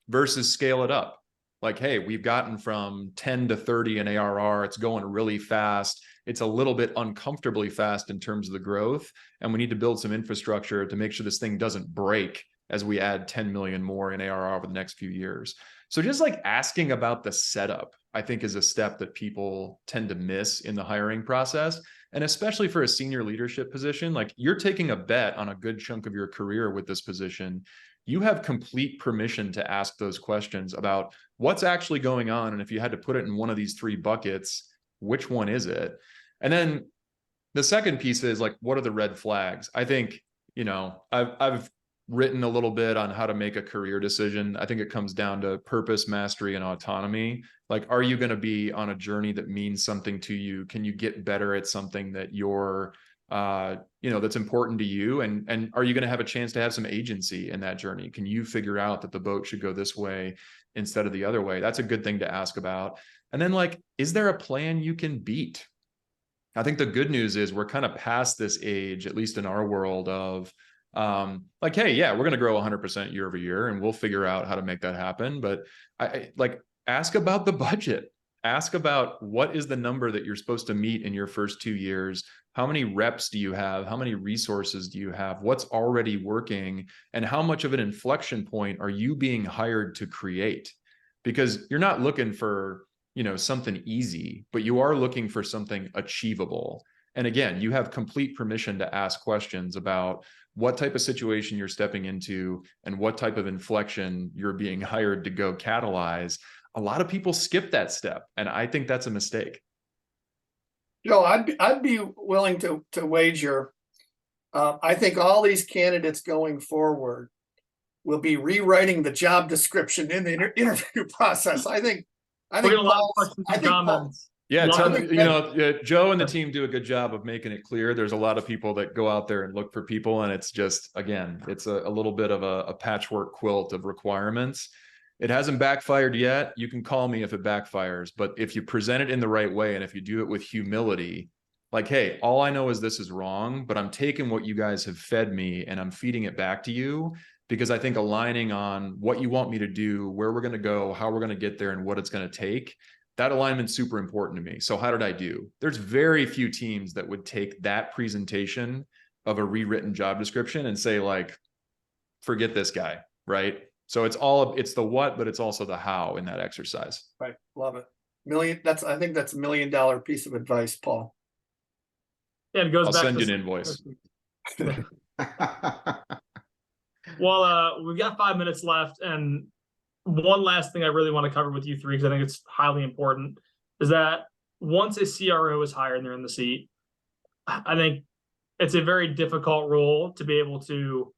versus scale it up. Like, hey, we've gotten from 10 to 30 in ARR. It's going really fast. It's a little bit uncomfortably fast in terms of the growth. And we need to build some infrastructure to make sure this thing doesn't break as we add 10 million more in ARR over the next few years. So just like asking about the setup, I think, is a step that people tend to miss in the hiring process. And especially for a senior leadership position, like you're taking a bet on a good chunk of your career with this position. You have complete permission to ask those questions about what's actually going on. And if you had to put it in one of these 3 buckets, which one is it? And then the second piece is like, what are the red flags? I think, I've written a little bit on how to make a career decision. I think it comes down to purpose, mastery, and autonomy. Like, are you going to be on a journey that means something to you? Can you get better at something that you're that's important to you? And are you going to have a chance to have some agency in that journey? Can you figure out that the boat should go this way instead of the other way? That's a good thing to ask about. And then like, is there a plan you can beat? I think the good news is we're kind of past this age, at least in our world, of like, hey, yeah, we're going to grow 100% year over year and we'll figure out how to make that happen. But I like, ask about the budget. Ask about what is the number that you're supposed to meet in your first 2 years. How many reps do you have? How many resources do you have? What's already working? And how much of an inflection point are you being hired to create? Because you're not looking for, something easy, but you are looking for something achievable. And again, you have complete permission to ask questions about what type of situation you're stepping into and what type of inflection you're being hired to go catalyze. A lot of people skip that step, and I think that's a mistake. Joe, I'd be willing to wager. I think all these candidates going forward will be rewriting the job description in the interview process. I think comments. Yeah, Joe and the team do a good job of making it clear. There's a lot of people that go out there and look for people, and it's just, again, it's a little bit of a patchwork quilt of requirements. It hasn't backfired yet. You can call me if it backfires, but if you present it in the right way and if you do it with humility, like, hey, all I know is this is wrong, but I'm taking what you guys have fed me and I'm feeding it back to you, because I think aligning on what you want me to do, where we're going to go, how we're going to get there, and what it's going to take, that alignment's super important to me. So how did I do? There's very few teams that would take that presentation of a rewritten job description and say, like, forget this guy, right? So it's the what, but it's also the how in that exercise. Right. Love it. I think that's $1 million piece of advice, Paul. Yeah, it goes I'll back send to you an invoice. Well, we've got 5 minutes left, and one last thing I really want to cover with you 3, because I think it's highly important, is that once a CRO is hired and they're in the seat, I think it's a very difficult role to be able to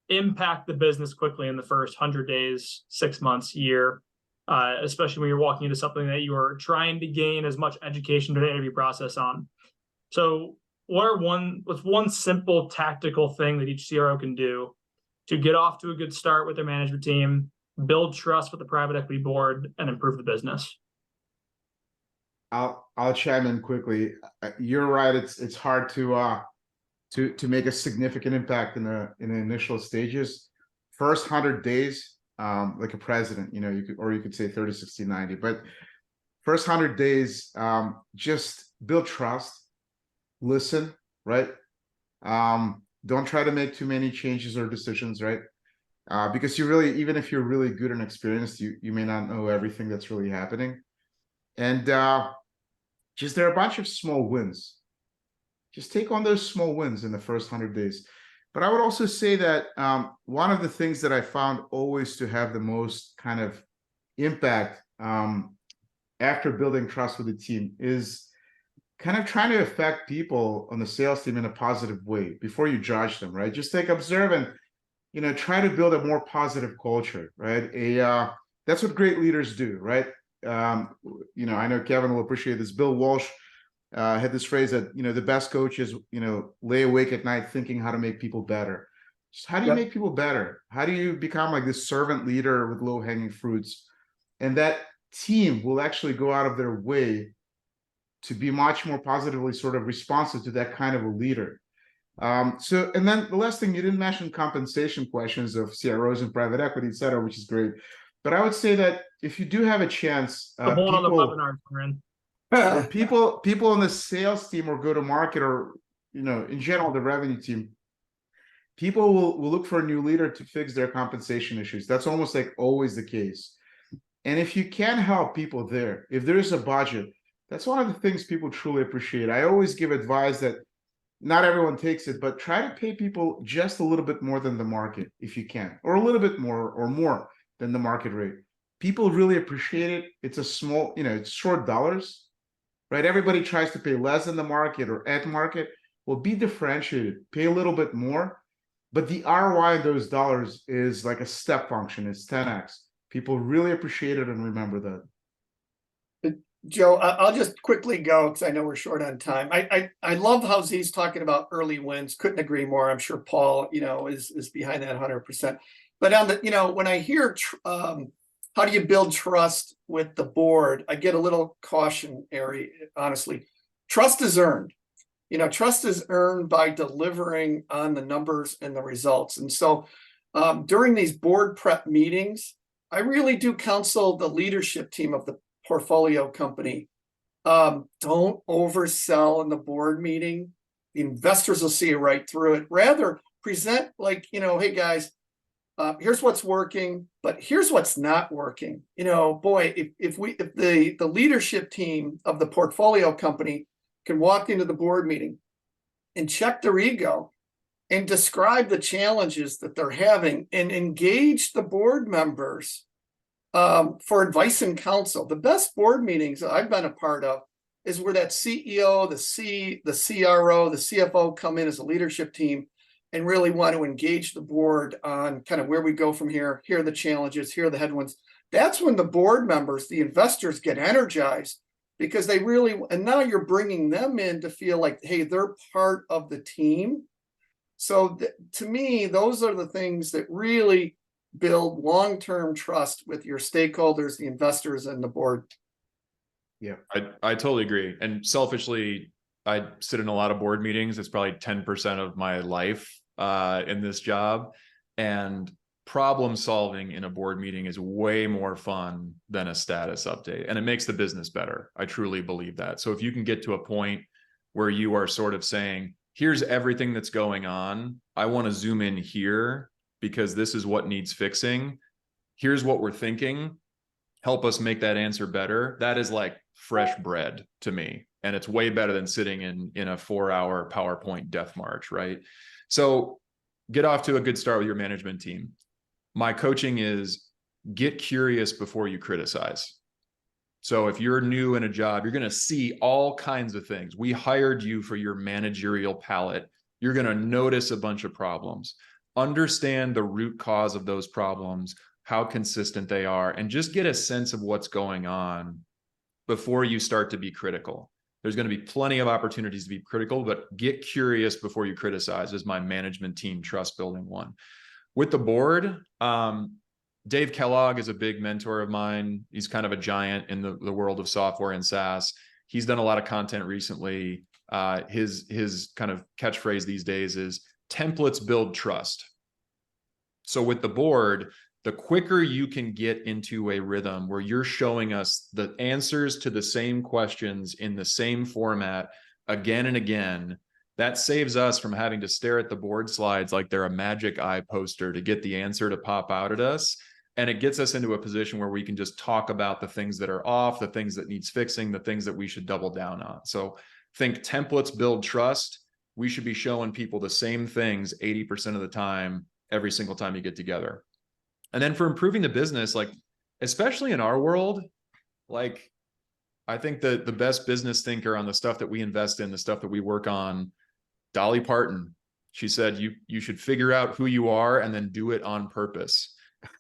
impact the business quickly in the first 100 days, 6 months, year, especially when you're walking into something that you are trying to gain as much education to the interview process on. So what's one simple tactical thing that each CRO can do to get off to a good start with their management team, build trust with the private equity board, and improve the business? I'll chime in quickly. You're right. It's hard to make a significant impact in the initial stages. First 100 days, like a president, you could say 30, 60, 90. But first 100 days, just build trust, listen, right? Don't try to make too many changes or decisions, right? Because even if you're really good and experienced, you may not know everything that's really happening. And just there are a bunch of small wins. Just take on those small wins in the first 100 days. But I would also say that one of the things that I found always to have the most kind of impact after building trust with the team is kind of trying to affect people on the sales team in a positive way before you judge them, right? Just observe and try to build a more positive culture, right? That's what great leaders do, right? I know Kevin will appreciate this. Bill Walsh had this phrase that the best coaches lay awake at night thinking how to make people better. Just how do you make people better? How do you become like this servant leader with low-hanging fruits? And that team will actually go out of their way to be much more positively sort of responsive to that kind of a leader. And then the last thing, you didn't mention compensation questions of CROs and private equity, et cetera, which is great. But I would say that if you do have a chance, Hold on the webinar, Corinne. people on the sales team or go to market or in general the revenue team, people will look for a new leader to fix their compensation issues. That's almost like always the case. And if you can help people there, if there is a budget, that's one of the things people truly appreciate. I always give advice that not everyone takes it, but try to pay people just a little bit more than the market if you can, or a little bit more or more than the market rate. People really appreciate it. It's a small, it's short dollars, right? Everybody tries to pay less than the market or at market. Well, be differentiated, pay a little bit more, but the ROI of those dollars is like a step function. It's 10x. People really appreciate it and remember that. Joe, I'll just quickly go because I know we're short on time. I love how Z's talking about early wins. Couldn't agree more. I'm sure Paul, is behind that 100%. But on the, when I hear how do you build trust with the board, I get a little cautionary, honestly. Trust is earned. Trust is earned by delivering on the numbers and the results. And so during these board prep meetings, I really do counsel the leadership team of the portfolio company. Don't oversell in the board meeting. The investors will see right through it. Rather present like, hey guys, here's what's working, but here's what's not working. Boy, if the leadership team of the portfolio company can walk into the board meeting and check their ego and describe the challenges that they're having and engage the board members for advice and counsel. The best board meetings I've been a part of is where that CEO, the CRO, the CFO come in as a leadership team and really want to engage the board on kind of where we go from here. Here are the challenges, here are the headwinds. That's when the board members, the investors get energized because they really, and now you're bringing them in to feel like, hey, they're part of the team. So to me, those are the things that really build long-term trust with your stakeholders, the investors, and the board. Yeah, I totally agree. And selfishly, I sit in a lot of board meetings. It's probably 10% of my life in this job. And problem solving in a board meeting is way more fun than a status update. And it makes the business better. I truly believe that. So if you can get to a point where you are sort of saying, here's everything that's going on, I want to zoom in here because this is what needs fixing. Here's what we're thinking. Help us make that answer better. That is like fresh bread to me. And it's way better than sitting in a 4-hour PowerPoint death march, right? So get off to a good start with your management team. My coaching is get curious before you criticize. So if you're new in a job, you're going to see all kinds of things. We hired you for your managerial palette. You're going to notice a bunch of problems. Understand the root cause of those problems, how consistent they are, and just get a sense of what's going on before you start to be critical. There's going to be plenty of opportunities to be critical, but get curious before you criticize is my management team trust building one. With the board, Dave Kellogg is a big mentor of mine. He's kind of a giant in the world of software and SaaS. He's done a lot of content recently. His kind of catchphrase these days is templates build trust. So with the board, the quicker you can get into a rhythm where you're showing us the answers to the same questions in the same format again and again, that saves us from having to stare at the board slides like they're a magic eye poster to get the answer to pop out at us. And it gets us into a position where we can just talk about the things that are off, the things that needs fixing, the things that we should double down on. So think templates build trust. We should be showing people the same things 80% of the time, every single time you get together. And then for improving the business, like, especially in our world, like, I think that the best business thinker on the stuff that we invest in, the stuff that we work on, Dolly Parton, she said, you should figure out who you are and then do it on purpose.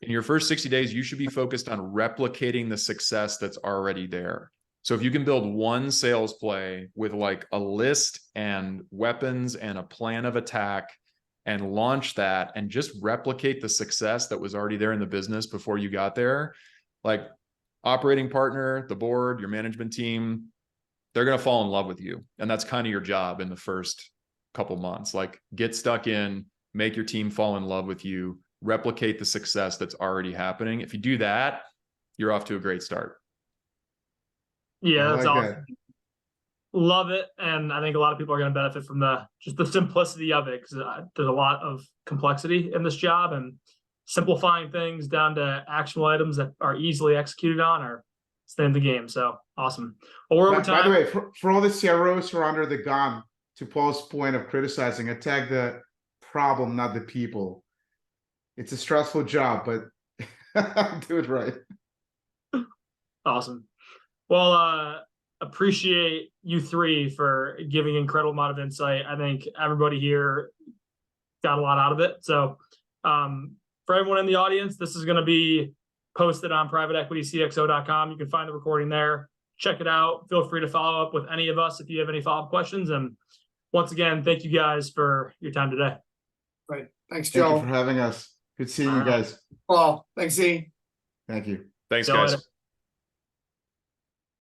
In your first 60 days, you should be focused on replicating the success that's already there. So if you can build one sales play with like a list and weapons and a plan of attack and launch that and just replicate the success that was already there in the business before you got there, like operating partner, the board, your management team, they're going to fall in love with you. And that's kind of your job in the first couple months. Like, get stuck in, make your team fall in love with you, replicate the success that's already happening. If you do that, you're off to a great start. Yeah, that's like awesome. Love it. And I think a lot of people are going to benefit from just the simplicity of it, because there's a lot of complexity in this job, and simplifying things down to actionable items that are easily executed on are the name of the game. So awesome. Well, we're over time. By the way, for all the CROs who are under the gun, to Paul's point of criticizing, attack the problem, not the people. It's a stressful job, but do it right. Awesome. Well, appreciate you three for giving an incredible amount of insight. I think everybody here got a lot out of it. So for everyone in the audience, this is going to be posted on PrivateEquityCXO.com. You can find the recording there. Check it out. Feel free to follow up with any of us if you have any follow-up questions. And once again, thank you guys for your time today. Right. Thanks, Joe. Thank you for having us. Good seeing you guys. Paul, thanks, Z. Thank you. Thanks, See you guys. later.